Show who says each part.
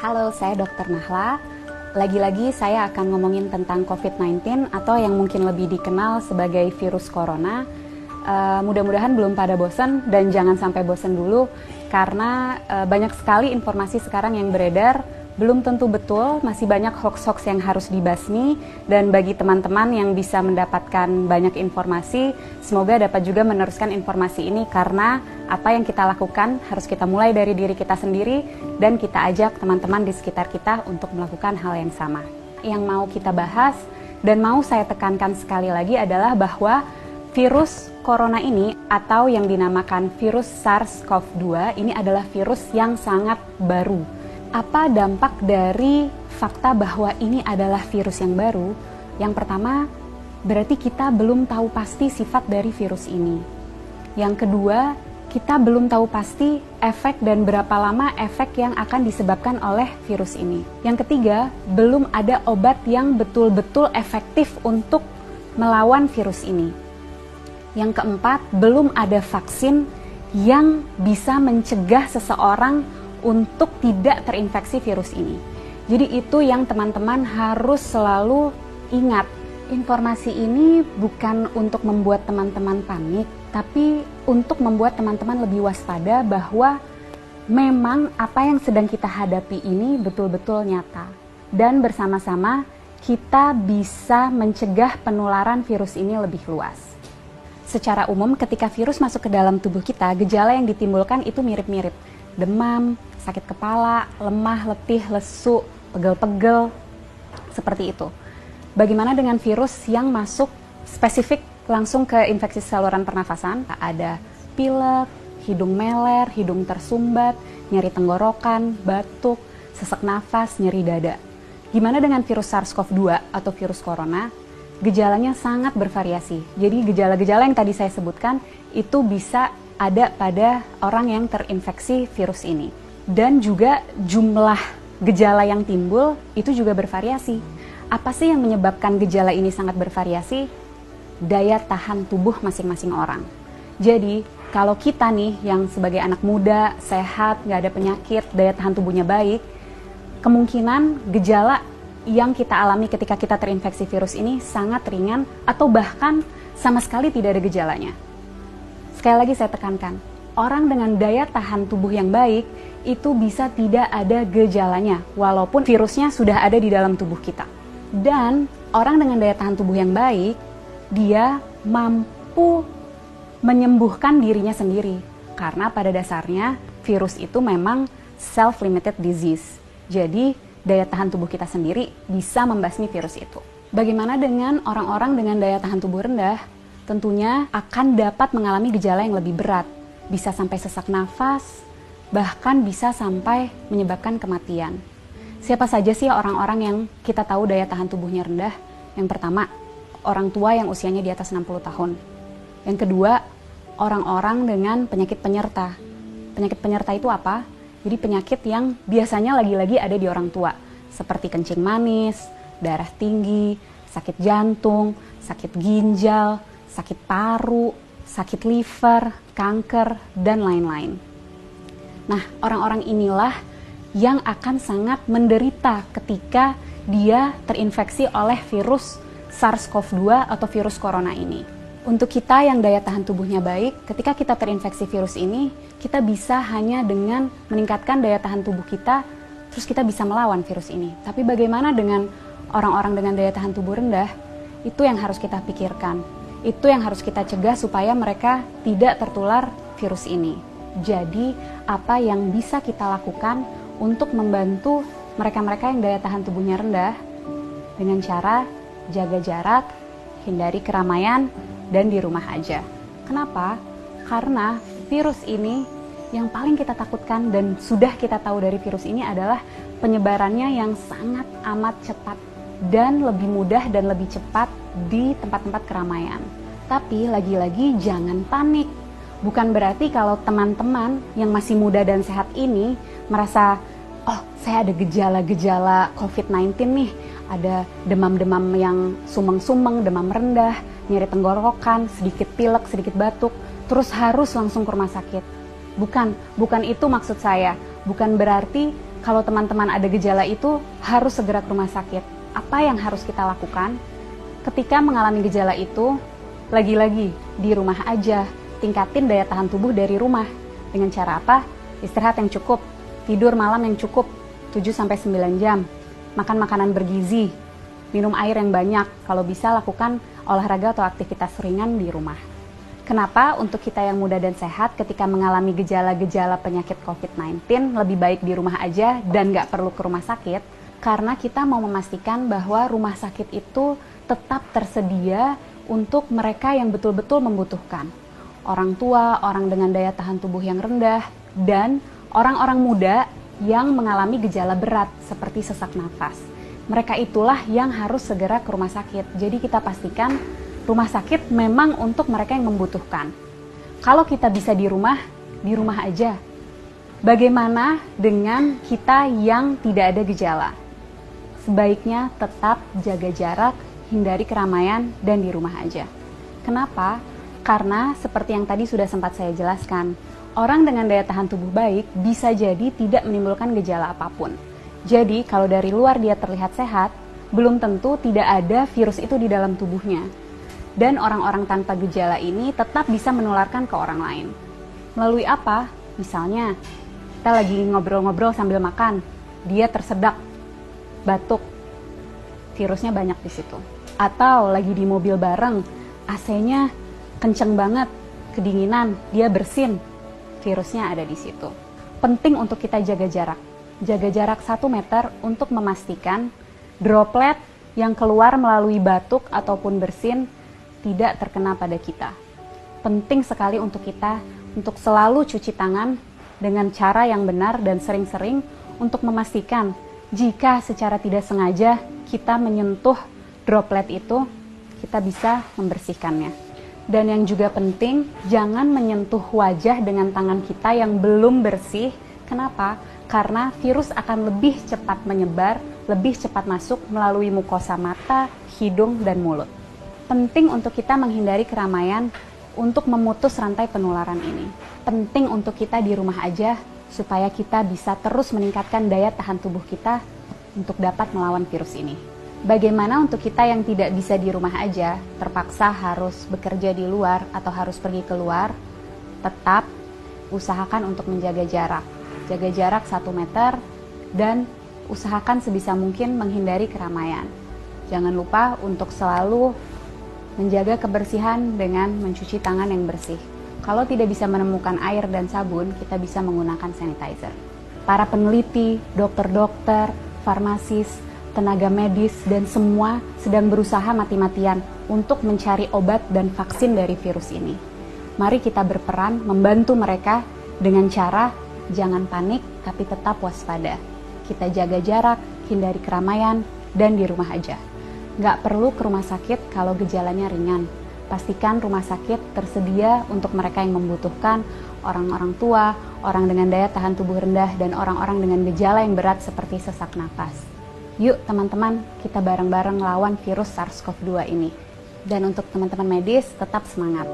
Speaker 1: Halo, saya Dr. Nahla. Lagi-lagi saya akan ngomongin tentang COVID-19 atau yang mungkin lebih dikenal sebagai virus corona. Mudah-mudahan belum pada bosan dan jangan sampai bosan dulu karena banyak sekali informasi sekarang yang beredar, belum tentu betul, masih banyak hoax-hoax yang harus dibasmi, dan bagi teman-teman yang bisa mendapatkan banyak informasi, semoga dapat juga meneruskan informasi ini karena apa yang kita lakukan harus kita mulai dari diri kita sendiri dan kita ajak teman-teman di sekitar kita untuk melakukan hal yang sama. Yang mau kita bahas dan mau saya tekankan sekali lagi adalah bahwa virus corona ini atau yang dinamakan virus SARS-CoV-2 ini adalah virus yang sangat baru. Apa dampak dari fakta bahwa ini adalah virus yang baru? Yang pertama, berarti kita belum tahu pasti sifat dari virus ini. Yang kedua, kita belum tahu pasti efek dan berapa lama efek yang akan disebabkan oleh virus ini. Yang ketiga, belum ada obat yang betul-betul efektif untuk melawan virus ini. Yang keempat, belum ada vaksin yang bisa mencegah seseorang untuk tidak terinfeksi virus ini. Jadi itu yang teman-teman harus selalu ingat. Informasi ini bukan untuk membuat teman-teman panik, tapi untuk membuat teman-teman lebih waspada bahwa memang apa yang sedang kita hadapi ini betul-betul nyata. Dan bersama-sama kita bisa mencegah penularan virus ini lebih luas. Secara umum ketika virus masuk ke dalam tubuh kita, gejala yang ditimbulkan itu mirip-mirip. Demam, sakit kepala, lemah, letih, lesu, pegel-pegel, seperti itu. Bagaimana dengan virus yang masuk spesifik langsung ke infeksi saluran pernafasan? Ada pilek, hidung meler, hidung tersumbat, nyeri tenggorokan, batuk, sesak nafas, nyeri dada. Gimana dengan virus SARS-CoV-2 atau virus corona? Gejalanya sangat bervariasi. Jadi gejala-gejala yang tadi saya sebutkan itu bisa ada pada orang yang terinfeksi virus ini. Dan juga jumlah gejala yang timbul itu juga bervariasi. Apa sih yang menyebabkan gejala ini sangat bervariasi? Daya tahan tubuh masing-masing orang. Jadi kalau kita nih yang sebagai anak muda, sehat, nggak ada penyakit, daya tahan tubuhnya baik, kemungkinan gejala yang kita alami ketika kita terinfeksi virus ini sangat ringan atau bahkan sama sekali tidak ada gejalanya. Sekali lagi saya tekankan, orang dengan daya tahan tubuh yang baik itu bisa tidak ada gejalanya walaupun virusnya sudah ada di dalam tubuh kita. Dan orang dengan daya tahan tubuh yang baik, dia mampu menyembuhkan dirinya sendiri karena pada dasarnya virus itu memang self-limited disease. Jadi daya tahan tubuh kita sendiri bisa membasmi virus itu. Bagaimana dengan orang-orang dengan daya tahan tubuh rendah? Tentunya akan dapat mengalami gejala yang lebih berat, bisa sampai sesak nafas, bahkan bisa sampai menyebabkan kematian. Siapa saja sih orang-orang yang kita tahu daya tahan tubuhnya rendah? Yang pertama, orang tua yang usianya di atas 60 tahun. Yang kedua, orang-orang dengan penyakit penyerta. Penyakit penyerta itu apa? Jadi penyakit yang biasanya lagi-lagi ada di orang tua, seperti kencing manis, darah tinggi, sakit jantung, sakit ginjal, sakit paru, sakit liver, kanker, dan lain-lain. Nah, orang-orang inilah yang akan sangat menderita ketika dia terinfeksi oleh virus SARS-CoV-2 atau virus corona ini. Untuk kita yang daya tahan tubuhnya baik, ketika kita terinfeksi virus ini, kita bisa hanya dengan meningkatkan daya tahan tubuh kita, terus kita bisa melawan virus ini. Tapi bagaimana dengan orang-orang dengan daya tahan tubuh rendah? Itu yang harus kita pikirkan. Itu yang harus kita cegah supaya mereka tidak tertular virus ini. Jadi, apa yang bisa kita lakukan untuk membantu mereka-mereka yang daya tahan tubuhnya rendah? Dengan cara jaga jarak, hindari keramaian, dan di rumah aja. Kenapa? Karena virus ini yang paling kita takutkan dan sudah kita tahu dari virus ini adalah penyebarannya yang sangat amat cepat dan lebih mudah dan lebih cepat di tempat-tempat keramaian. Tapi lagi-lagi jangan panik. Bukan berarti kalau teman-teman yang masih muda dan sehat ini merasa, oh saya ada gejala-gejala COVID-19 nih, ada demam-demam yang sumeng-sumeng, demam rendah, nyeri tenggorokan, sedikit pilek, sedikit batuk, terus harus langsung ke rumah sakit. Bukan itu maksud saya. Bukan berarti Kalau teman-teman ada gejala itu, harus segera ke rumah sakit. Apa yang harus kita lakukan? Ketika mengalami gejala itu, lagi-lagi di rumah aja, tingkatin daya tahan tubuh dari rumah. Dengan cara apa? Istirahat yang cukup, tidur malam yang cukup, 7-9 jam, makan makanan bergizi, minum air yang banyak, kalau bisa lakukan olahraga atau aktivitas ringan di rumah. Kenapa untuk kita yang muda dan sehat ketika mengalami gejala-gejala penyakit COVID-19 lebih baik di rumah aja dan nggak perlu ke rumah sakit? Karena kita mau memastikan bahwa rumah sakit itu tetap tersedia untuk mereka yang betul-betul membutuhkan. Orang tua, orang dengan daya tahan tubuh yang rendah, dan orang-orang muda yang mengalami gejala berat seperti sesak nafas. Mereka itulah yang harus segera ke rumah sakit. Jadi kita pastikan rumah sakit memang untuk mereka yang membutuhkan. Kalau kita bisa di rumah aja. Bagaimana dengan kita yang tidak ada gejala? Sebaiknya tetap jaga jarak, hindari keramaian, dan di rumah aja. Kenapa? Karena seperti yang tadi sudah sempat saya jelaskan, orang dengan daya tahan tubuh baik bisa jadi tidak menimbulkan gejala apapun. Jadi kalau dari luar dia terlihat sehat, belum tentu tidak ada virus itu di dalam tubuhnya. Dan orang-orang tanpa gejala ini tetap bisa menularkan ke orang lain. Melalui apa? Misalnya, kita lagi ngobrol-ngobrol sambil makan, dia tersedak, batuk, virusnya banyak di situ. Atau lagi di mobil bareng, AC-nya kenceng banget, kedinginan, dia bersin, virusnya ada di situ. Penting untuk kita jaga jarak 1 meter untuk memastikan droplet yang keluar melalui batuk ataupun bersin tidak terkena pada kita. Penting sekali untuk kita untuk selalu cuci tangan dengan cara yang benar dan sering-sering untuk memastikan jika secara tidak sengaja kita menyentuh droplet itu, kita bisa membersihkannya. Dan yang juga penting, jangan menyentuh wajah dengan tangan kita yang belum bersih. Kenapa? Karena virus akan lebih cepat menyebar, lebih cepat masuk melalui mukosa mata, hidung, dan mulut. Penting untuk kita menghindari keramaian untuk memutus rantai penularan ini. Penting untuk kita di rumah aja supaya kita bisa terus meningkatkan daya tahan tubuh kita untuk dapat melawan virus ini. Bagaimana untuk kita yang tidak bisa di rumah aja, terpaksa harus bekerja di luar atau harus pergi keluar, tetap usahakan untuk menjaga jarak. Jaga jarak 1 meter dan usahakan sebisa mungkin menghindari keramaian. Jangan lupa untuk selalu menjaga kebersihan dengan mencuci tangan yang bersih. Kalau tidak bisa menemukan air dan sabun, kita bisa menggunakan sanitizer. Para peneliti, dokter-dokter, farmasis, tenaga medis, dan semua sedang berusaha mati-matian untuk mencari obat dan vaksin dari virus ini. Mari kita berperan membantu mereka dengan cara jangan panik, tapi tetap waspada. Kita jaga jarak, hindari keramaian, dan di rumah aja. Nggak perlu ke rumah sakit kalau gejalanya ringan. Pastikan rumah sakit tersedia untuk mereka yang membutuhkan, orang-orang tua, orang dengan daya tahan tubuh rendah, dan orang-orang dengan gejala yang berat seperti sesak napas. Yuk teman-teman, kita bareng-bareng lawan virus SARS-CoV-2 ini. Dan untuk teman-teman medis, tetap semangat.